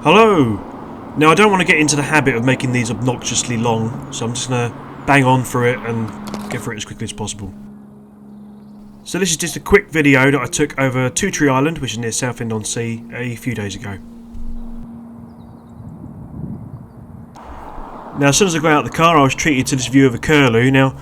Hello! Now I don't want to get into the habit of making these obnoxiously long, so I'm just going to bang on through it and get through it as quickly as possible. So this is just a quick video that I took over Two Tree Island, which is near Southend-on-Sea, a few days ago. Now as soon as I got out of the car I was treated to this view of a curlew. Now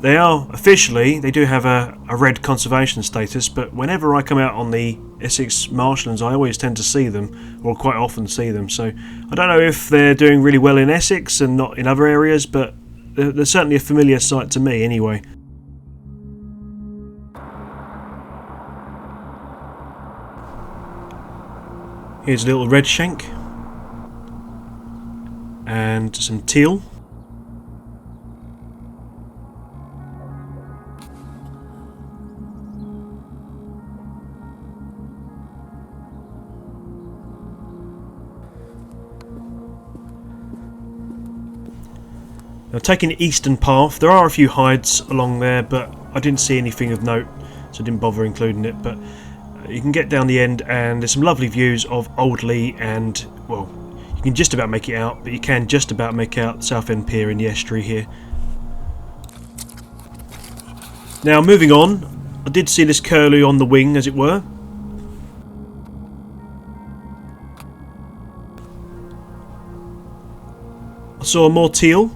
they do have a red conservation status, but whenever I come out on the Essex marshlands I always tend to see them, or quite often see them, so I don't know if they're doing really well in Essex and not in other areas, but they're certainly a familiar sight to me anyway. Here's a little red shank and some teal. Now taking the eastern path, there are a few hides along there, but I didn't see anything of note, so I didn't bother including it. But you can get down the end and there's some lovely views of Oldley and, well, you can just about make it out, but you can just about make out Southend Pier in the estuary here. Now moving on, I did see this curlew on the wing, as it were. I saw more teal.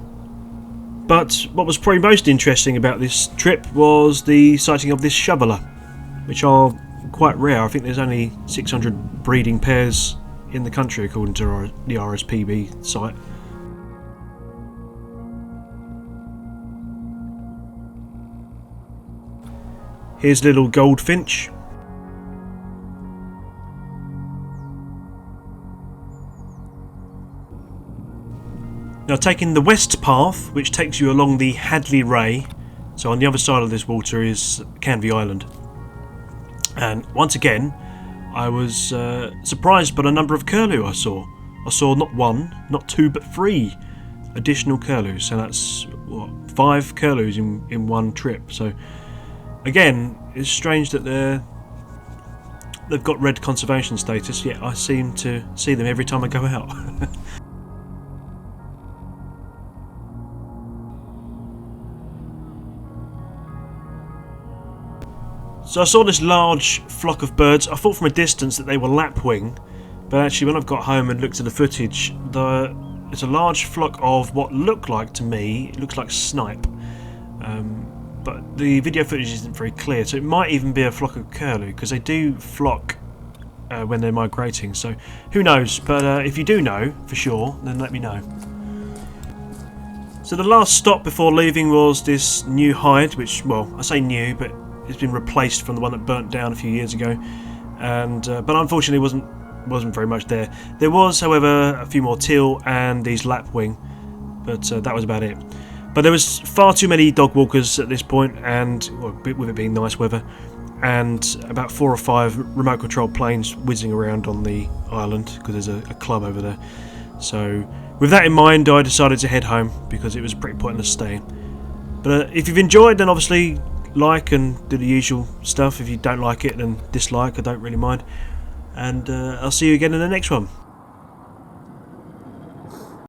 But what was probably most interesting about this trip was the sighting of this shoveler, which are quite rare. I think there's only 600 breeding pairs in the country according to the RSPB site. Here's a little goldfinch. Now taking the west path, which takes you along the Hadley Ray, so on the other side of this water is Canvey Island. And once again, I was surprised by the number of curlew I saw. I saw not one, not two, but 3 additional curlews. So that's, what, 5 curlews in one trip. So again, it's strange that they've got red conservation status, yet I seem to see them every time I go out. So I saw this large flock of birds. I thought from a distance that they were lapwing, but actually when I've got home and looked at the footage, it's a large flock of what looked like, to me, it looks like snipe. But the video footage isn't very clear, so it might even be a flock of curlew, because they do flock when they're migrating, so who knows. But if you do know for sure, then let me know. So the last stop before leaving was this new hide, which, well, I say new, but it's been replaced from the one that burnt down a few years ago, and but unfortunately wasn't very much there. There was, however, a few more teal and these lapwing, but that was about it. But there was far too many dog walkers at this point, and well, with it being nice weather, and about 4 or 5 remote controlled planes whizzing around on the island because there's a club over there. So with that in mind, I decided to head home because it was pretty pointless staying. But if you've enjoyed, then obviously like and do the usual stuff. If you don't like it, then dislike. I don't really mind. And I'll see you again in the next one.